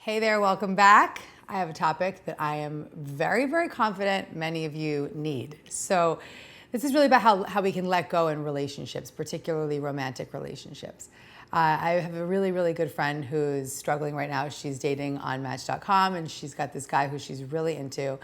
Hey there, welcome back. I have a topic that I am very, very confident many of you need. So this is really about how we can let go in relationships, particularly romantic relationships. I have a really, really good friend who's struggling right now. She's dating on Match.com and she's got this guy who she's really into.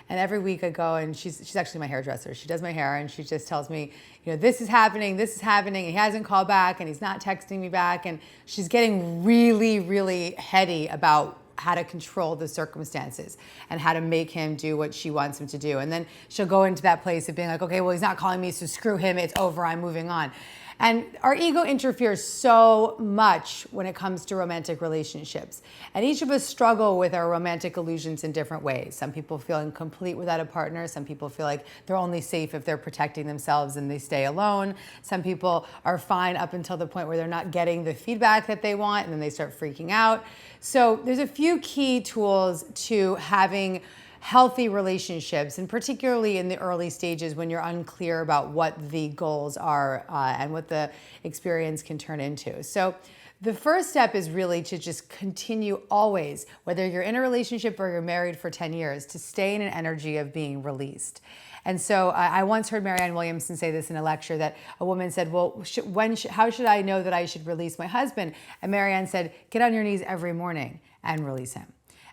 And every week I go, and she's actually my hairdresser. She does my hair, and she just tells me, this is happening, and he hasn't called back, and he's not texting me back. And she's getting really, really heady about how to control the circumstances and how to make him do what she wants him to do. And then she'll go into that place of being like, okay, well, he's not calling me, so screw him, it's over, I'm moving on. And our ego interferes so much when it comes to romantic relationships. And each of us struggle with our romantic illusions in different ways. Some people feel incomplete without a partner. Some people feel like they're only safe if they're protecting themselves and they stay alone. Some people are fine up until the point where they're not getting the feedback that they want, and then they start freaking out. So there's a few key tools to having healthy relationships, and particularly in the early stages when you're unclear about what the goals are and what the experience can turn into. So the first step is really to just continue always, whether you're in a relationship or you're married for 10 years, to stay in an energy of being released. And so I once heard Marianne Williamson say this in a lecture, that a woman said, well, how should I know that I should release my husband? And Marianne said, get on your knees every morning and release him.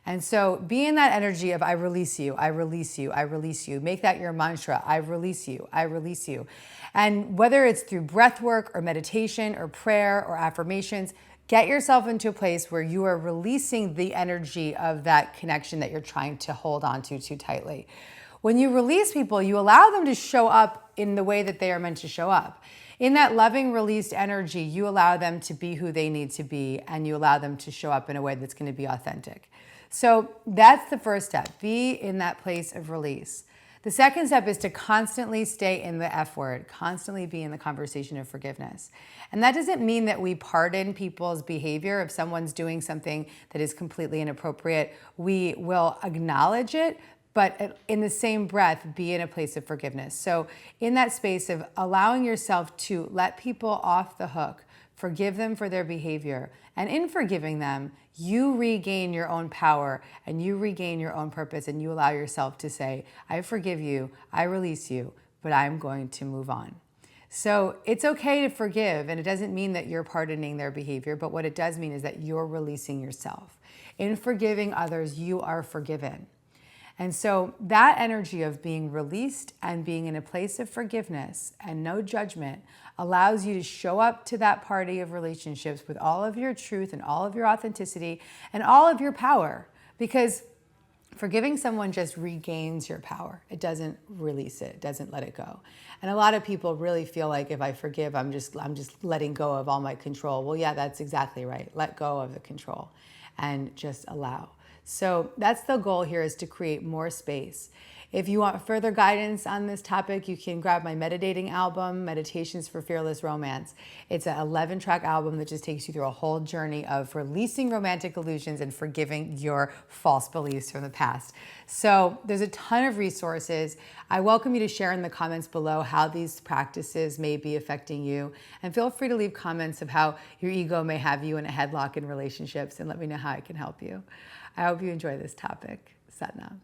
And so be in that energy of I release you, I release you, I release you. Make that your mantra, I release you, I release you. And whether it's through breath work or meditation or prayer or affirmations, get yourself into a place where you are releasing the energy of that connection that you're trying to hold on to too tightly. When you release people, you allow them to show up in the way that they are meant to show up. In that loving, released energy, you allow them to be who they need to be, and you allow them to show up in a way that's going to be authentic. So that's the first step. Be in that place of release. The second step is to constantly stay in the F word, constantly be in the conversation of forgiveness. And that doesn't mean that we pardon people's behavior. If someone's doing something that is completely inappropriate, we will acknowledge it, but in the same breath, be in a place of forgiveness. So in that space of allowing yourself to let people off the hook, forgive them for their behavior, and in forgiving them, you regain your own power and you regain your own purpose, and you allow yourself to say, I forgive you, I release you, but I'm going to move on. So it's okay to forgive, and it doesn't mean that you're pardoning their behavior, but what it does mean is that you're releasing yourself. In forgiving others, you are forgiven. And so that energy of being released and being in a place of forgiveness and no judgment allows you to show up to that party of relationships with all of your truth and all of your authenticity and all of your power, because forgiving someone just regains your power. It doesn't release it. It doesn't let it go. And a lot of people really feel like if I forgive, I'm just letting go of all my control. Well, yeah, that's exactly right. Let go of the control and just allow. So that's the goal here, is to create more space. If you want further guidance on this topic, you can grab my meditating album, Meditations for Fearless Romance. It's an 11-track album that just takes you through a whole journey of releasing romantic illusions and forgiving your false beliefs from the past. So there's a ton of resources. I welcome you to share in the comments below how these practices may be affecting you. And feel free to leave comments of how your ego may have you in a headlock in relationships, and let me know how I can help you. I hope you enjoy this topic. Satnam.